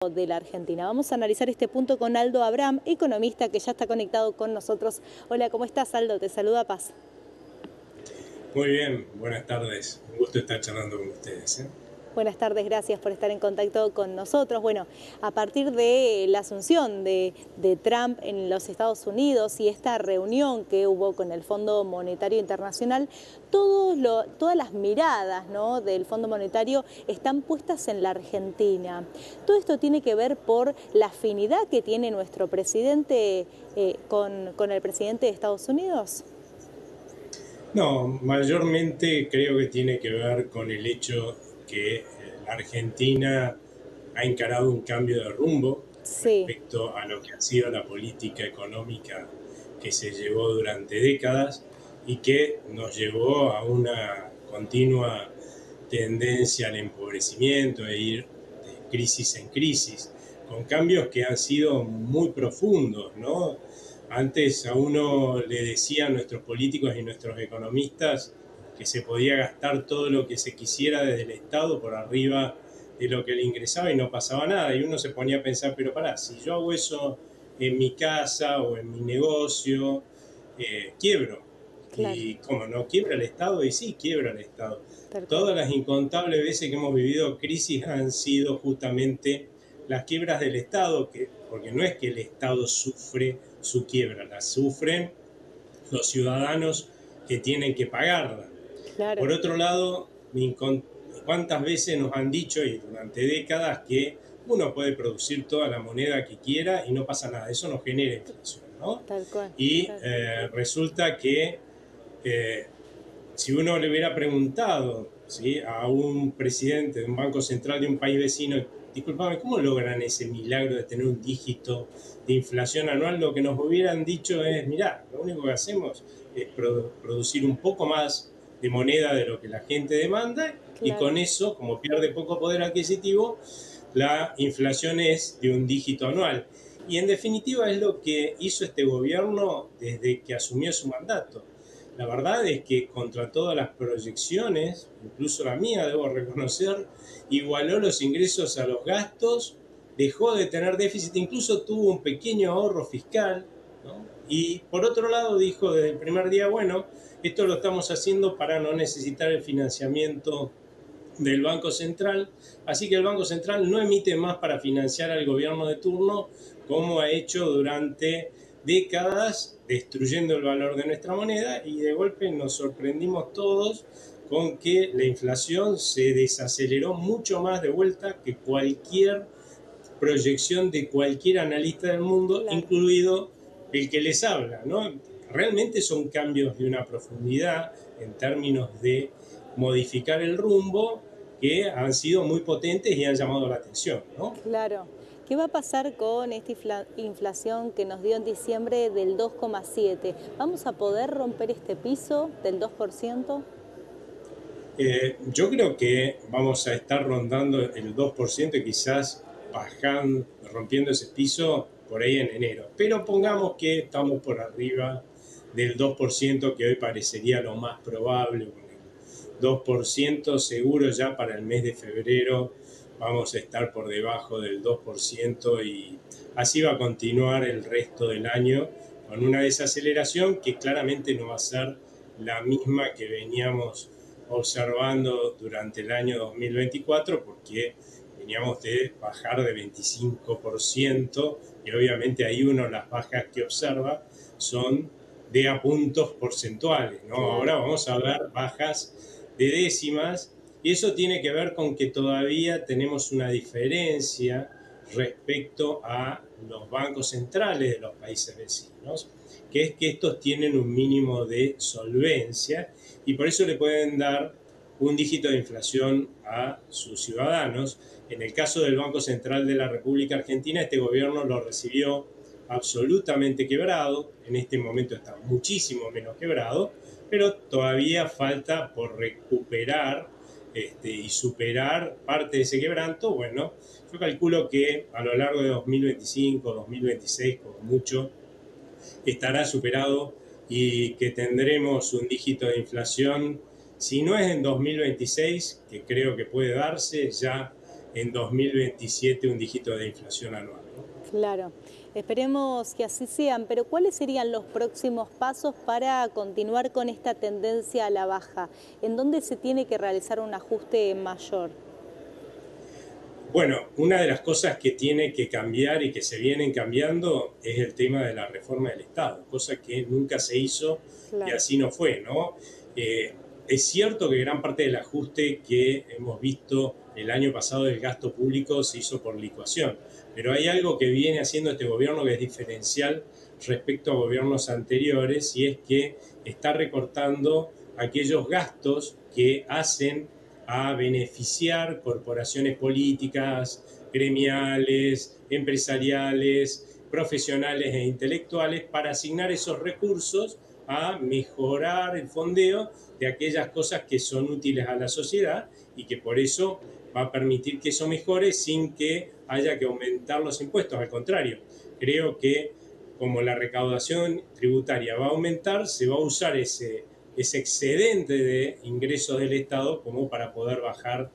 de la Argentina. Vamos a analizar este punto con Aldo Abraham, economista que ya está conectado con nosotros. Hola, ¿cómo estás, Aldo? Te saluda Paz. Muy bien, buenas tardes. Un gusto estar charlando con ustedes. Buenas tardes, gracias por estar en contacto con nosotros. Bueno, a partir de la asunción de Trump en los Estados Unidos y esta reunión que hubo con el Fondo Monetario Internacional, todas las miradas, ¿no?, del Fondo Monetario están puestas en la Argentina. Todo esto tiene que ver por la afinidad que tiene nuestro presidente con el presidente de Estados Unidos. No, mayormente creo que tiene que ver con el hecho que la Argentina ha encarado un cambio de rumbo Sí, respecto a lo que ha sido la política económica que se llevó durante décadas y que nos llevó a una continua tendencia al empobrecimiento e ir de crisis en crisis, con cambios que han sido muy profundos, ¿no? Antes a uno le decían nuestros políticos y nuestros economistas que se podía gastar todo lo que se quisiera desde el Estado por arriba de lo que le ingresaba y no pasaba nada. Y uno se ponía a pensar, pero pará, si yo hago eso en mi casa o en mi negocio, quiebro. claro, Y como no quiebra el Estado, y sí, quiebra el Estado. tal cual. Todas las incontables veces que hemos vivido crisis han sido justamente las quiebras del Estado, porque no es que el Estado sufre su quiebra, la sufren los ciudadanos que tienen que pagarla. Claro, Por otro lado, cuántas veces nos han dicho, y durante décadas, que uno puede producir toda la moneda que quiera y no pasa nada, eso no genera inflación, ¿no? tal cual. Y Claro. resulta que eh, si uno le hubiera preguntado, ¿sí?, a un presidente de un banco central de un país vecino, disculpame, ¿cómo logran ese milagro de tener un dígito de inflación anual? Lo que nos hubieran dicho es, mirá, lo único que hacemos es producir un poco más de moneda de lo que la gente demanda y Claro. con eso, como pierde poco poder adquisitivo, la inflación es de un dígito anual. Y en definitiva es lo que hizo este gobierno desde que asumió su mandato. La verdad es que contra todas las proyecciones, incluso la mía, debo reconocer, igualó los ingresos a los gastos, dejó de tener déficit, incluso tuvo un pequeño ahorro fiscal, ¿no? Y por otro lado dijo desde el primer día, bueno, esto lo estamos haciendo para no necesitar el financiamiento del Banco Central, así que el Banco Central no emite más para financiar al gobierno de turno, como ha hecho durante décadas, destruyendo el valor de nuestra moneda, y de golpe nos sorprendimos todos con que la inflación se desaceleró mucho más de vuelta que cualquier proyección de cualquier analista del mundo, Claro. incluido el que les habla, ¿no? Realmente son cambios de una profundidad en términos de modificar el rumbo que han sido muy potentes y han llamado la atención, ¿no? Claro. ¿Qué va a pasar con esta inflación que nos dio en diciembre del 2,7? ¿Vamos a poder romper este piso del 2%? Yo creo que vamos a estar rondando el 2% y quizás bajando, rompiendo ese piso por ahí en enero. Pero Claro, pongamos que estamos por arriba del 2%, que hoy parecería lo más probable. Con el 2% seguro ya para el mes de febrero vamos a estar por debajo del 2% y así va a continuar el resto del año con una desaceleración que claramente no va a ser la misma que veníamos observando durante el año 2024, porque veníamos de bajar de 25% y obviamente ahí uno las bajas que observa son de a puntos porcentuales, ¿no? Ahora claro, vamos a ver bajas de décimas y eso tiene que ver con que todavía tenemos una diferencia respecto a los bancos centrales de los países vecinos, que es que estos tienen un mínimo de solvencia y por eso le pueden dar un dígito de inflación a sus ciudadanos. En el caso del Banco Central de la República Argentina, este gobierno lo recibió absolutamente quebrado, en este momento está muchísimo menos quebrado, pero todavía falta por recuperar y superar parte de ese quebranto. Bueno, yo calculo que a lo largo de 2025, 2026, como mucho, estará superado y que tendremos un dígito de inflación, si no es en 2026, que creo que puede darse, ya en 2027 un dígito de inflación anual, ¿no? Claro, esperemos que así sean, pero ¿cuáles serían los próximos pasos para continuar con esta tendencia a la baja? ¿En dónde se tiene que realizar un ajuste mayor? Bueno, una de las cosas que tiene que cambiar y que se vienen cambiando es el tema de la reforma del Estado, cosa que nunca se hizo y Claro. así no fue, ¿no? Eh, es cierto que gran parte del ajuste que hemos visto el año pasado del gasto público se hizo por licuación, pero hay algo que viene haciendo este gobierno que es diferencial respecto a gobiernos anteriores y es que está recortando aquellos gastos que hacen a beneficiar corporaciones políticas, gremiales, empresariales, profesionales e intelectuales para asignar esos recursos a mejorar el fondeo de aquellas cosas que son útiles a la sociedad y que por eso va a permitir que eso mejore sin que haya que aumentar los impuestos. Al contrario, creo que como la recaudación tributaria va a aumentar, se va a usar ese excedente de ingresos del Estado como para poder bajar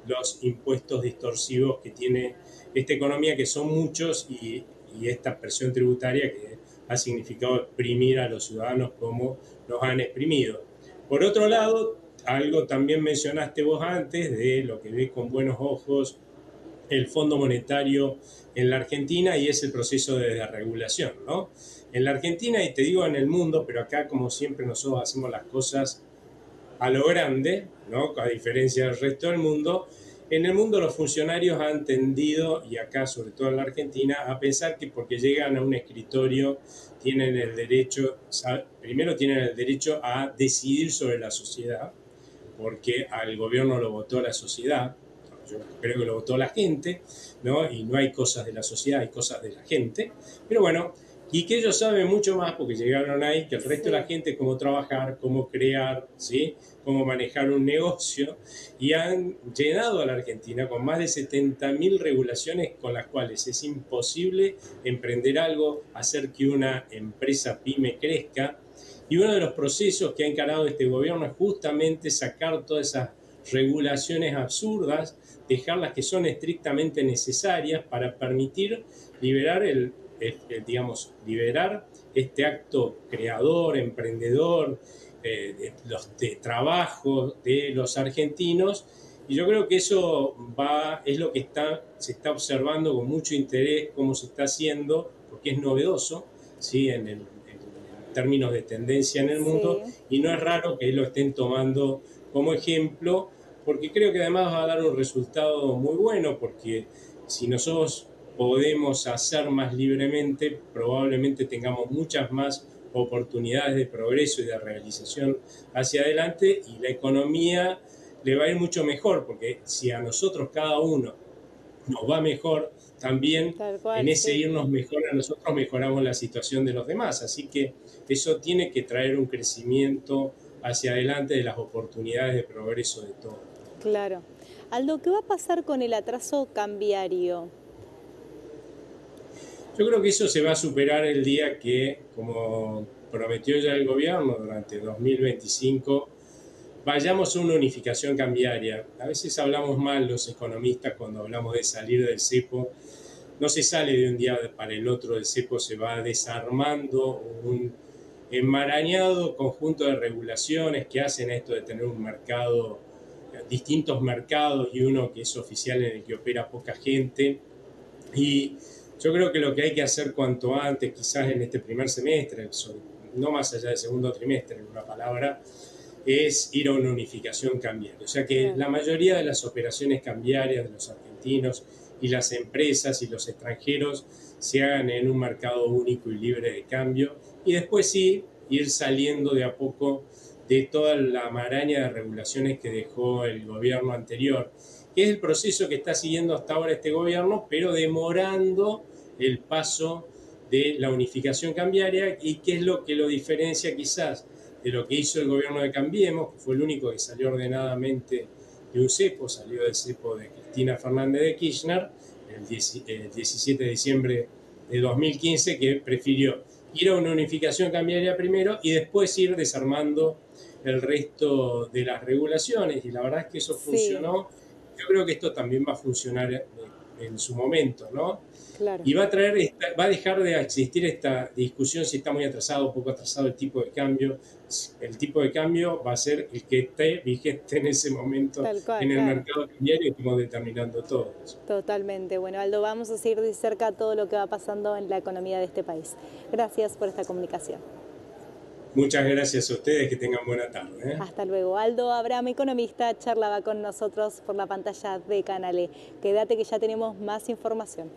los impuestos distorsivos que tiene esta economía, que son muchos, y esta presión tributaria que ha significado exprimir a los ciudadanos como los han exprimido. Por otro lado, algo también mencionaste vos antes de lo que ve con buenos ojos el Fondo Monetario en la Argentina y es el proceso de desregulación, ¿no? En la Argentina, y te digo en el mundo, pero acá como siempre nosotros hacemos las cosas a lo grande, ¿no? A diferencia del resto del mundo, en el mundo los funcionarios han tendido, y acá sobre todo en la Argentina, a pensar que porque llegan a un escritorio tienen el derecho, primero tienen el derecho a decidir sobre la sociedad, porque al gobierno lo votó la sociedad, yo creo que lo votó la gente, ¿no? Y no hay cosas de la sociedad, hay cosas de la gente. Pero bueno, y que ellos saben mucho más porque llegaron ahí que el resto de la Sí. gente, cómo trabajar, cómo crear, ¿sí? Cómo manejar un negocio, y han llenado a la Argentina con más de 70.000 regulaciones con las cuales es imposible emprender algo, hacer que una empresa pyme crezca. Y uno de los procesos que ha encarado este gobierno es justamente sacar todas esas regulaciones absurdas, dejarlas que son estrictamente necesarias para permitir liberar digamos, liberar este acto creador, emprendedor, de trabajo de los argentinos. Y yo creo que eso es lo que se está observando con mucho interés, cómo se está haciendo, porque es novedoso, ¿sí? En términos de tendencia en el mundo, Sí. y no es raro que lo estén tomando como ejemplo, porque creo que además va a dar un resultado muy bueno, porque si nosotros podemos hacer más libremente, probablemente tengamos muchas más oportunidades de progreso y de realización hacia adelante, y la economía le va a ir mucho mejor, porque si a nosotros cada uno nos va mejor, también Tal en cual, ese sí. irnos mejor a nosotros mejoramos la situación de los demás. Así que eso tiene que traer un crecimiento hacia adelante de las oportunidades de progreso de todos. Claro. Aldo, ¿qué va a pasar con el atraso cambiario? Yo creo que eso se va a superar el día que, como prometió ya el gobierno durante 2025, vayamos a una unificación cambiaria. A veces hablamos mal los economistas cuando hablamos de salir del cepo. No se sale de un día para el otro del cepo, se va desarmando un enmarañado conjunto de regulaciones que hacen esto de tener un mercado, distintos mercados y uno que es oficial en el que opera poca gente. Y yo creo que lo que hay que hacer cuanto antes, quizás en este primer semestre, no más allá del segundo trimestre, en una palabra, es ir a una unificación cambiaria. O sea que Claro. la mayoría de las operaciones cambiarias de los argentinos y las empresas y los extranjeros se hagan en un mercado único y libre de cambio, y después sí ir saliendo de a poco de toda la maraña de regulaciones que dejó el gobierno anterior, que es el proceso que está siguiendo hasta ahora este gobierno, pero demorando el paso de la unificación cambiaria, y que es lo que lo diferencia quizás de lo que hizo el gobierno de Cambiemos, que fue el único que salió ordenadamente de un cepo, salió del cepo de Cristina Fernández de Kirchner el 17 de diciembre de 2015, que prefirió ir a una unificación cambiaria primero y después ir desarmando el resto de las regulaciones. Y la verdad es que eso Sí. funcionó, yo creo que esto también va a funcionar en su momento, ¿no? Claro. Y va a traer, va a dejar de existir esta discusión si está muy atrasado o poco atrasado el tipo de cambio. El tipo de cambio va a ser el que esté vigente en ese momento Tal cual, en el claro. mercado cambiario, que estamos determinando todos. Totalmente. Bueno, Aldo, vamos a seguir de cerca todo lo que va pasando en la economía de este país. Gracias por esta comunicación. Muchas gracias a ustedes, que tengan buena tarde, ¿eh? Hasta luego. Aldo Abraham, economista, charlaba con nosotros por la pantalla de Canal E. Quédate que ya tenemos más información.